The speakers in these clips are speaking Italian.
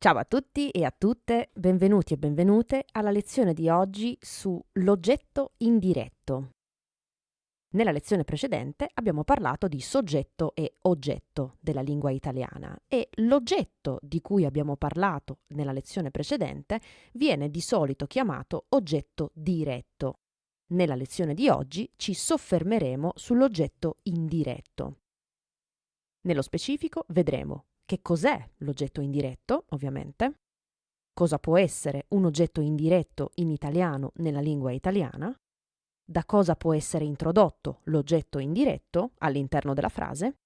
Ciao a tutti e a tutte, benvenuti e benvenute alla lezione di oggi sull'oggetto indiretto. Nella lezione precedente abbiamo parlato di soggetto e oggetto della lingua italiana e l'oggetto di cui abbiamo parlato nella lezione precedente viene di solito chiamato oggetto diretto. Nella lezione di oggi ci soffermeremo sull'oggetto indiretto. Nello specifico vedremo che cos'è l'oggetto indiretto, ovviamente, cosa può essere un oggetto indiretto in italiano nella lingua italiana, da cosa può essere introdotto l'oggetto indiretto all'interno della frase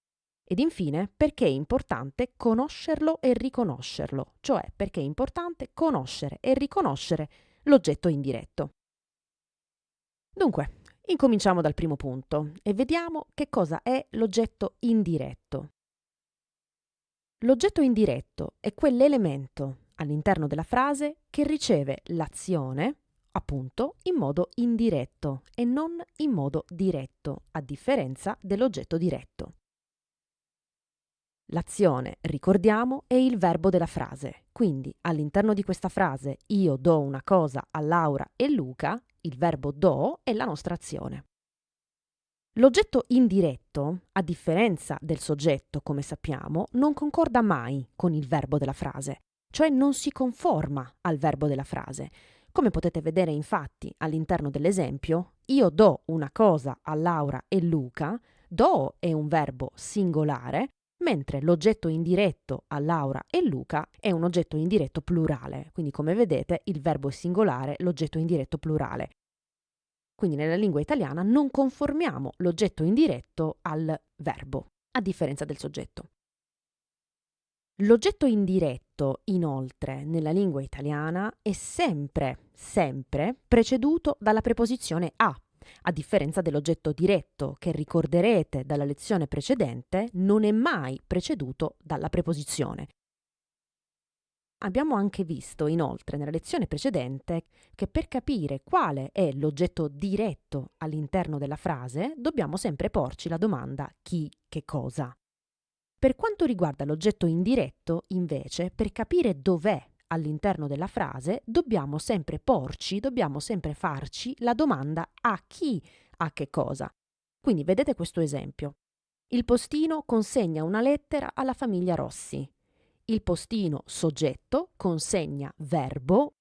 ed infine perché è importante conoscerlo e riconoscerlo, cioè perché è importante conoscere e riconoscere l'oggetto indiretto. Dunque, incominciamo dal primo punto e vediamo che cosa è l'oggetto indiretto. L'oggetto indiretto è quell'elemento all'interno della frase che riceve l'azione, appunto, in modo indiretto e non in modo diretto, a differenza dell'oggetto diretto. L'azione, ricordiamo, è il verbo della frase, quindi all'interno di questa frase io do una cosa a Laura e Luca, il verbo do è la nostra azione. L'oggetto indiretto, a differenza del soggetto, come sappiamo, non concorda mai con il verbo della frase, cioè non si conforma al verbo della frase. Come potete vedere infatti all'interno dell'esempio, io do una cosa a Laura e Luca, do è un verbo singolare, mentre l'oggetto indiretto a Laura e Luca è un oggetto indiretto plurale. Quindi come vedete il verbo è singolare, l'oggetto indiretto plurale. Quindi nella lingua italiana non conformiamo l'oggetto indiretto al verbo, a differenza del soggetto. L'oggetto indiretto, inoltre, nella lingua italiana è sempre preceduto dalla preposizione a differenza dell'oggetto diretto, che ricorderete dalla lezione precedente, non è mai preceduto dalla preposizione. Abbiamo anche visto inoltre nella lezione precedente che per capire quale è l'oggetto diretto all'interno della frase dobbiamo sempre porci la domanda chi, che cosa. Per quanto riguarda l'oggetto indiretto, invece, per capire dov'è all'interno della frase dobbiamo sempre farci la domanda a chi, a che cosa. Quindi vedete questo esempio. Il postino consegna una lettera alla famiglia Rossi. Il postino soggetto consegna verbo,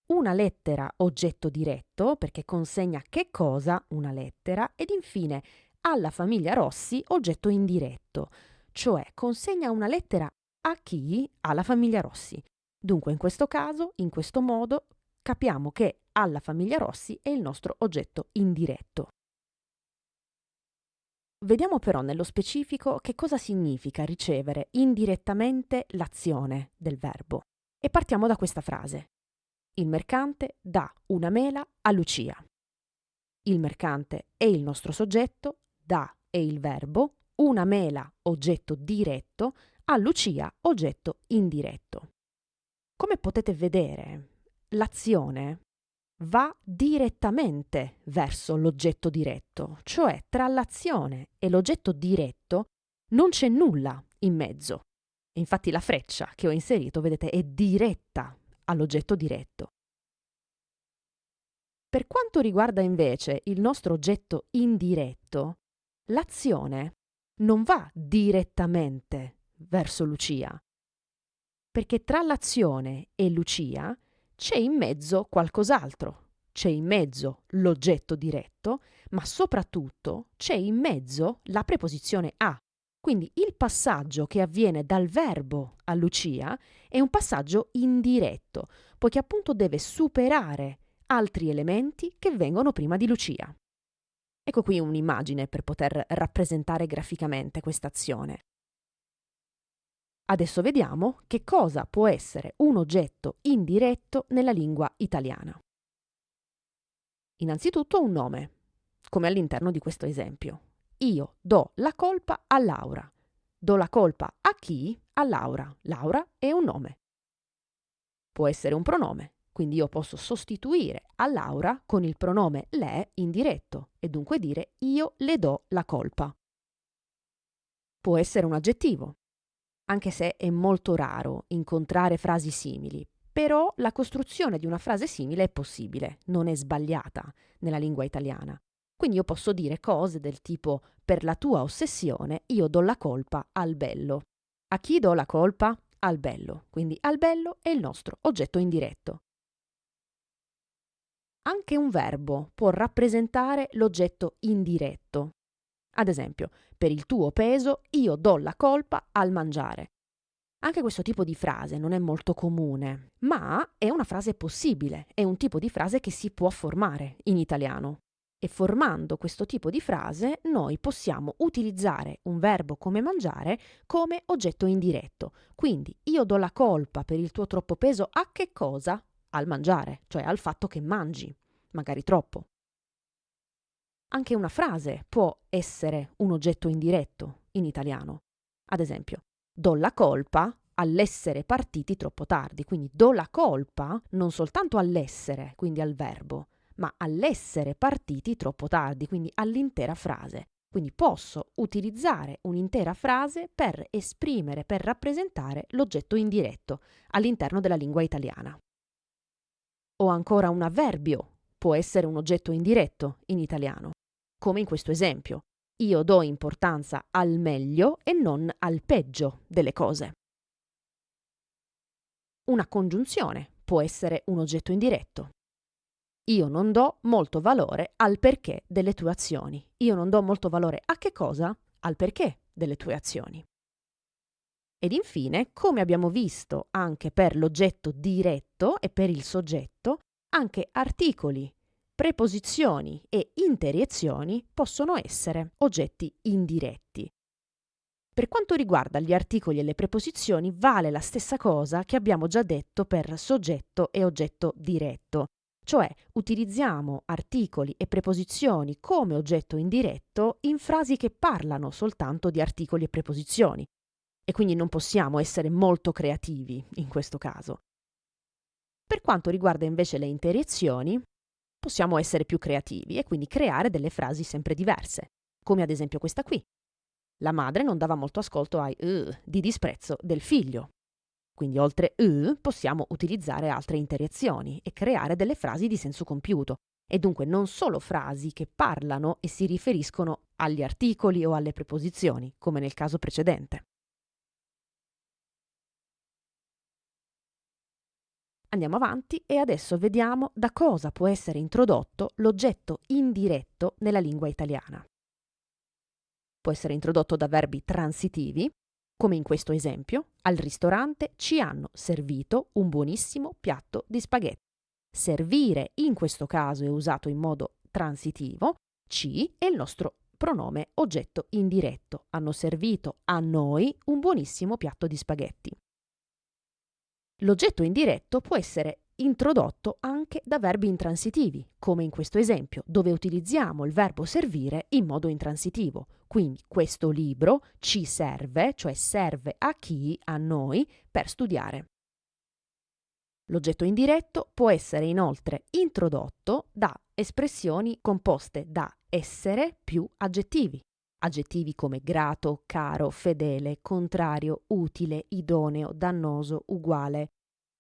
una lettera oggetto diretto perché consegna che cosa? Una lettera ed infine alla famiglia Rossi oggetto indiretto, cioè consegna una lettera a chi? Alla famiglia Rossi. Dunque in questo caso, in questo modo, capiamo che alla famiglia Rossi è il nostro oggetto indiretto. Vediamo però nello specifico che cosa significa ricevere indirettamente l'azione del verbo. E partiamo da questa frase. Il mercante dà una mela a Lucia. Il mercante è il nostro soggetto, dà è il verbo, una mela oggetto diretto, a Lucia oggetto indiretto. Come potete vedere, l'azione va direttamente verso l'oggetto diretto, cioè tra l'azione e l'oggetto diretto non c'è nulla in mezzo. Infatti la freccia che ho inserito, vedete, è diretta all'oggetto diretto. Per quanto riguarda invece il nostro oggetto indiretto, l'azione non va direttamente verso Lucia, perché tra l'azione e Lucia c'è in mezzo qualcos'altro. C'è in mezzo l'oggetto diretto, ma soprattutto c'è in mezzo la preposizione a. Quindi il passaggio che avviene dal verbo a Lucia è un passaggio indiretto, poiché appunto deve superare altri elementi che vengono prima di Lucia. Ecco qui un'immagine per poter rappresentare graficamente questa azione. Adesso vediamo che cosa può essere un oggetto indiretto nella lingua italiana. Innanzitutto un nome, come all'interno di questo esempio. Io do la colpa a Laura. Do la colpa a chi? A Laura. Laura è un nome. Può essere un pronome, quindi io posso sostituire a Laura con il pronome le indiretto e dunque dire io le do la colpa. Può essere un aggettivo. anche se è molto raro incontrare frasi simili. Però la costruzione di una frase simile è possibile, non è sbagliata nella lingua italiana. Quindi io posso dire cose del tipo: per la tua ossessione io do la colpa al bello. A chi do la colpa? Al bello. Quindi al bello è il nostro oggetto indiretto. Anche un verbo può rappresentare l'oggetto indiretto. Ad esempio, per il tuo peso io do la colpa al mangiare. Anche questo tipo di frase non è molto comune, ma è una frase possibile, è un tipo di frase che si può formare in italiano. E formando questo tipo di frase noi possiamo utilizzare un verbo come mangiare come oggetto indiretto. Quindi io do la colpa per il tuo troppo peso a che cosa? Al mangiare, cioè al fatto che mangi, magari troppo. Anche una frase può essere un oggetto indiretto in italiano. Ad esempio, do la colpa all'essere partiti troppo tardi. Quindi do la colpa non soltanto all'essere, quindi al verbo, ma all'essere partiti troppo tardi, quindi all'intera frase. Quindi posso utilizzare un'intera frase per esprimere, per rappresentare l'oggetto indiretto all'interno della lingua italiana. O ancora un avverbio può essere un oggetto indiretto in italiano, come in questo esempio. Io do importanza al meglio e non al peggio delle cose. Una congiunzione può essere un oggetto indiretto. Io non do molto valore al perché delle tue azioni. Io non do molto valore a che cosa? Al perché delle tue azioni. Ed infine, come abbiamo visto anche per l'oggetto diretto e per il soggetto, anche articoli, preposizioni e interiezioni possono essere oggetti indiretti. Per quanto riguarda gli articoli e le preposizioni, vale la stessa cosa che abbiamo già detto per soggetto e oggetto diretto, cioè utilizziamo articoli e preposizioni come oggetto indiretto in frasi che parlano soltanto di articoli e preposizioni. E quindi non possiamo essere molto creativi in questo caso. Per quanto riguarda invece le interiezioni, possiamo essere più creativi e quindi creare delle frasi sempre diverse, come ad esempio questa qui. La madre non dava molto ascolto ai di disprezzo del figlio. Quindi oltre possiamo utilizzare altre interiezioni e creare delle frasi di senso compiuto, e dunque non solo frasi che parlano e si riferiscono agli articoli o alle preposizioni, come nel caso precedente. Andiamo avanti e adesso vediamo da cosa può essere introdotto l'oggetto indiretto nella lingua italiana. Può essere introdotto da verbi transitivi, come in questo esempio: al ristorante ci hanno servito un buonissimo piatto di spaghetti. Servire in questo caso è usato in modo transitivo, ci è il nostro pronome oggetto indiretto. Hanno servito a noi un buonissimo piatto di spaghetti. L'oggetto indiretto può essere introdotto anche da verbi intransitivi, come in questo esempio, dove utilizziamo il verbo servire in modo intransitivo. Quindi questo libro ci serve, cioè serve a chi? A noi, per studiare. L'oggetto indiretto può essere inoltre introdotto da espressioni composte da essere più aggettivi. Aggettivi come grato, caro, fedele, contrario, utile, idoneo, dannoso, uguale.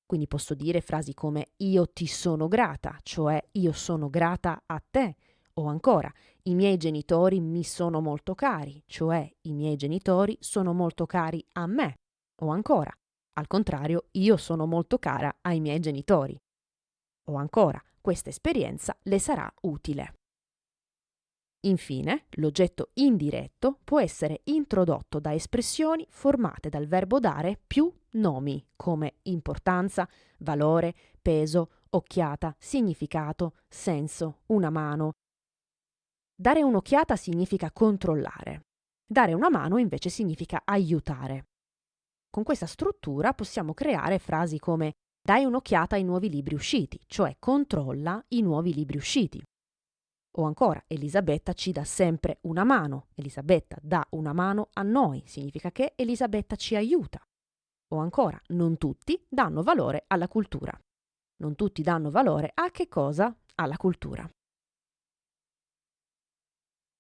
Quindi posso dire frasi come io ti sono grata, cioè io sono grata a te. O ancora, i miei genitori mi sono molto cari, cioè i miei genitori sono molto cari a me. O ancora, al contrario, io sono molto cara ai miei genitori. O ancora, questa esperienza le sarà utile. Infine, l'oggetto indiretto può essere introdotto da espressioni formate dal verbo dare più nomi, come importanza, valore, peso, occhiata, significato, senso, una mano. Dare un'occhiata significa controllare. Dare una mano invece significa aiutare. Con questa struttura possiamo creare frasi come dai un'occhiata ai nuovi libri usciti, cioè controlla i nuovi libri usciti. O ancora, Elisabetta ci dà sempre una mano. Elisabetta dà una mano a noi, significa che Elisabetta ci aiuta. O ancora, non tutti danno valore alla cultura. Non tutti danno valore a che cosa? Alla cultura.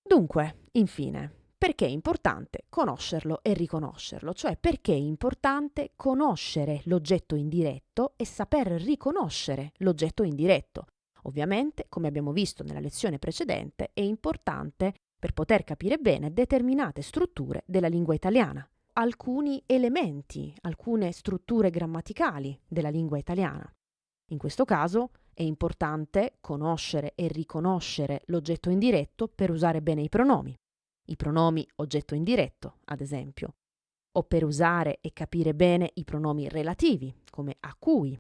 Dunque, infine, Perché è importante conoscerlo e riconoscerlo, cioè perché è importante conoscere l'oggetto indiretto e saper riconoscere l'oggetto indiretto. Ovviamente, come abbiamo visto nella lezione precedente, è importante per poter capire bene determinate strutture della lingua italiana, alcuni elementi, alcune strutture grammaticali della lingua italiana. In questo caso è importante conoscere e riconoscere l'oggetto indiretto per usare bene i pronomi oggetto indiretto, ad esempio, o per usare e capire bene i pronomi relativi, come a cui,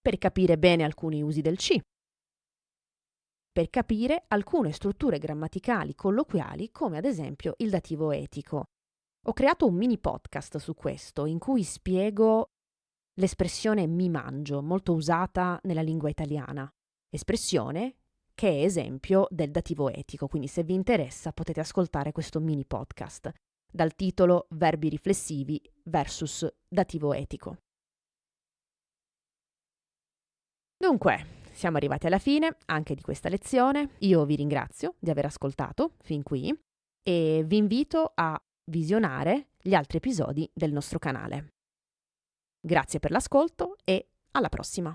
per capire bene alcuni usi del ci, per capire alcune strutture grammaticali colloquiali, come ad esempio il dativo etico. Ho creato un mini podcast su questo, in cui spiego l'espressione mi mangio, molto usata nella lingua italiana, espressione che è esempio del dativo etico, quindi se vi interessa potete ascoltare questo mini podcast dal titolo Verbi riflessivi versus dativo etico. Dunque, siamo arrivati alla fine anche di questa lezione. Io vi ringrazio di aver ascoltato fin qui e vi invito a visionare gli altri episodi del nostro canale. Grazie per l'ascolto e alla prossima!